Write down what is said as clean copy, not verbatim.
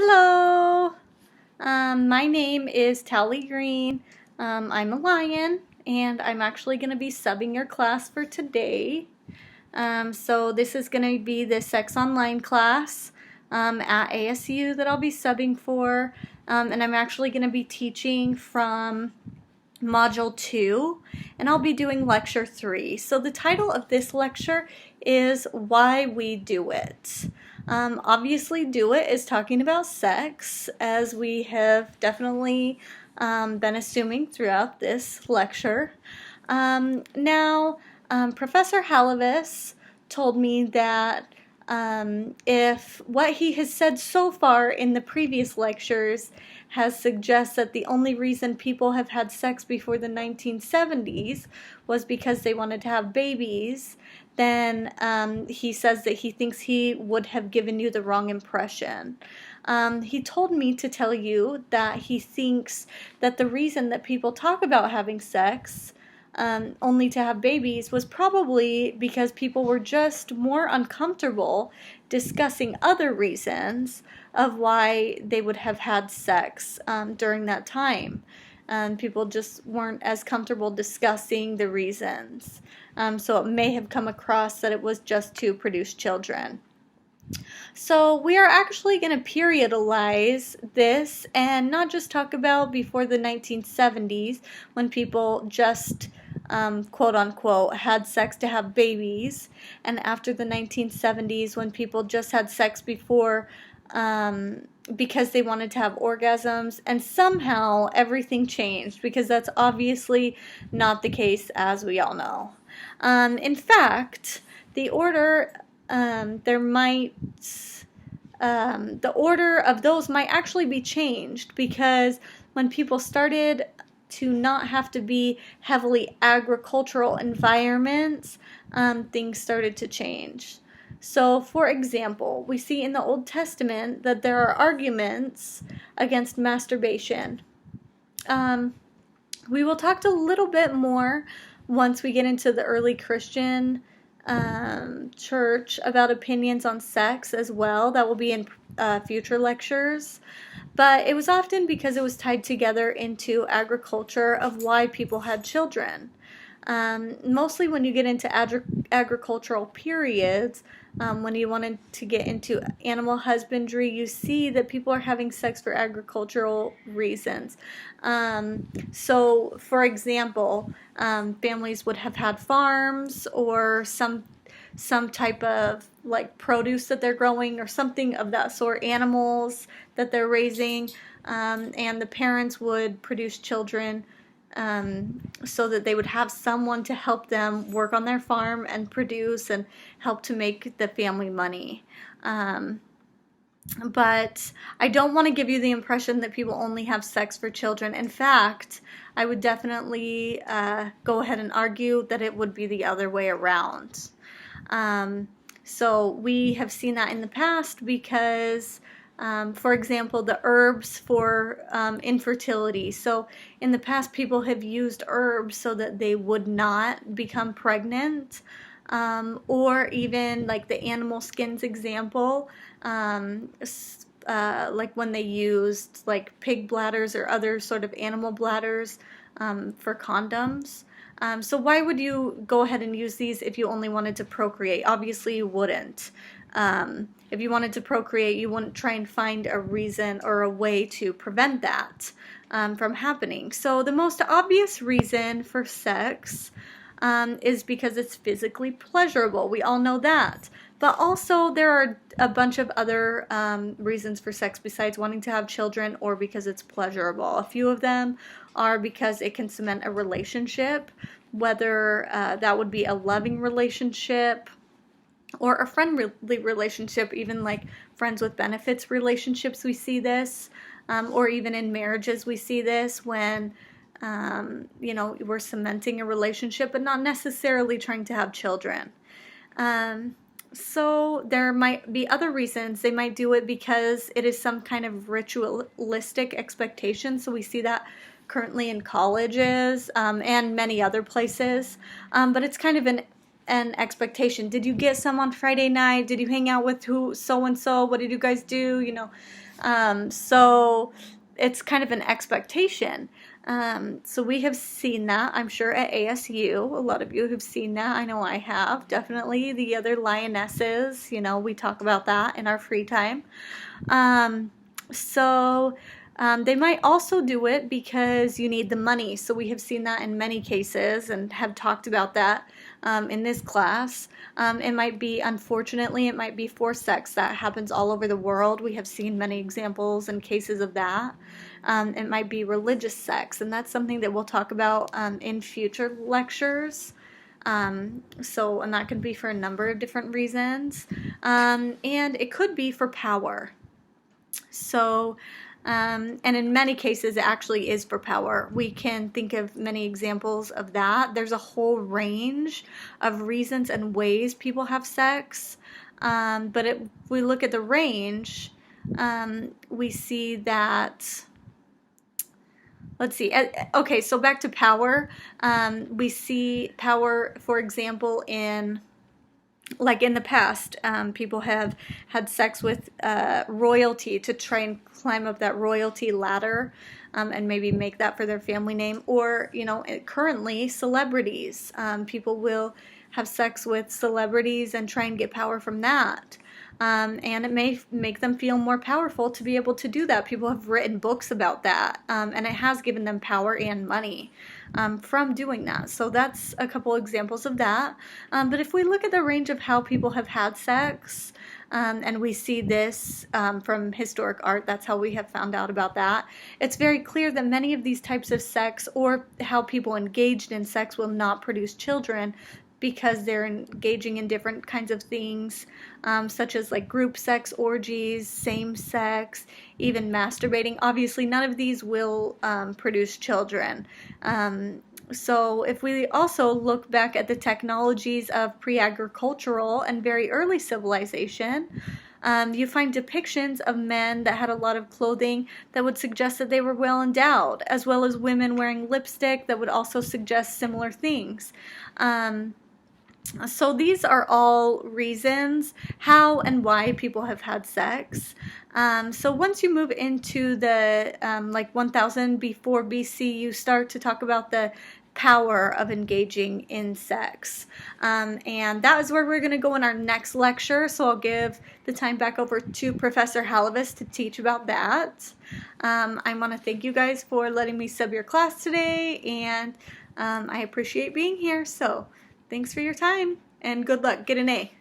Hello! My name is Tally Green. I'm a lion, and I'm actually going to be subbing your class for today. So this is going to be the Sex Online class at ASU that I'll be subbing for. And I'm actually going to be teaching from Module 2, and I'll be doing Lecture 3. So the title of this lecture is Why We Do It. Obviously, do it is talking about sex, as we have definitely been assuming throughout this lecture. Professor Halavis told me that if what he has said so far in the previous lectures has suggests that the only reason people have had sex before the 1970s was because they wanted to have babies, then he says that he thinks he would have given you the wrong impression. He told me to tell you that he thinks that the reason that people talk about having sex only to have babies was probably because people were just more uncomfortable discussing other reasons of why they would have had sex during that time. People just weren't as comfortable discussing the reasons. So it may have come across that it was just to produce children. So we are actually going to periodalize this and not just talk about before the 1970s when people just quote unquote had sex to have babies, and after the 1970s when people just had sex before because they wanted to have orgasms, and somehow everything changed, because that's obviously not the case, as we all know. In fact, the order the order of those might actually be changed, because when people started to not have to be heavily agricultural environments, things started to change. So, for example, we see in the Old Testament that there are arguments against masturbation. We will talk a little bit more once we get into the early Christian church about opinions on sex as well. That will be in future lectures. But it was often because it was tied together into agriculture of why people had children. Mostly when you get into agricultural periods, when you wanted to get into animal husbandry, you see that people are having sex for agricultural reasons. So, for example, families would have had farms or some type of like produce that they're growing or something of that sort, animals that they're raising, and the parents would produce children so that they would have someone to help them work on their farm and produce and help to make the family money. But I don't want to give you the impression that people only have sex for children. In fact, I would definitely go ahead and argue that it would be the other way around. So we have seen that in the past because, for example, the herbs for infertility. So in the past, people have used herbs so that they would not become pregnant, or even like the animal skins example, like when they used like pig bladders or other sort of animal bladders for condoms. So why would you go ahead and use these if you only wanted to procreate? Obviously you wouldn't. If you wanted to procreate, you wouldn't try and find a reason or a way to prevent that from happening. So the most obvious reason for sex is because it's physically pleasurable. We all know that. But also there are a bunch of other reasons for sex besides wanting to have children or because it's pleasurable. A few of them are because it can cement a relationship, whether that would be a loving relationship or a friendly relationship, even like friends with benefits relationships, we see this, or even in marriages we see this when we're cementing a relationship but not necessarily trying to have children. So there might be other reasons. They might do it because it is some kind of ritualistic expectation. So we see that currently in colleges and many other places. But it's kind of an an expectation. Did you get some on Friday night? Did you hang out with who, so and so? What did you guys do? So it's kind of an expectation. So we have seen that, I'm sure, at ASU. A lot of you have seen that. I know I have. Definitely the other lionesses, we talk about that in our free time. They might also do it because you need the money. So we have seen that in many cases and have talked about that in this class. It might be, unfortunately, it might be forced sex. That happens all over the world. We have seen many examples and cases of that. It might be religious sex, and that's something that we'll talk about in future lectures. And that could be for a number of different reasons. And it could be for power. And in many cases, it actually is for power. We can think of many examples of that. There's a whole range of reasons and ways people have sex. But if we look at the range, we see that, let's see. Okay, so back to power. We see power, for example, in the past, people have had sex with royalty to try and climb up that royalty ladder and maybe make that for their family name. Or, currently, celebrities. People will have sex with celebrities and try and get power from that. And it may make them feel more powerful to be able to do that. People have written books about that, and it has given them power and money from doing that. So that's a couple examples of that. But if we look at the range of how people have had sex, and we see this from historic art, that's how we have found out about that. It's very clear that many of these types of sex, or how people engaged in sex, will not produce children, because they're engaging in different kinds of things, such as like group sex, orgies, same sex, even masturbating. Obviously, none of these will produce children. So if we also look back at the technologies of pre-agricultural and very early civilization, you find depictions of men that had a lot of clothing that would suggest that they were well endowed, as well as women wearing lipstick that would also suggest similar things. So these are all reasons how and why people have had sex. So once you move into the 1000 before BC, you start to talk about the power of engaging in sex. And that is where we're going to go in our next lecture. So I'll give the time back over to Professor Halavis to teach about that. I want to thank you guys for letting me sub your class today, and I appreciate being here. So thanks for your time, and good luck. Get an A.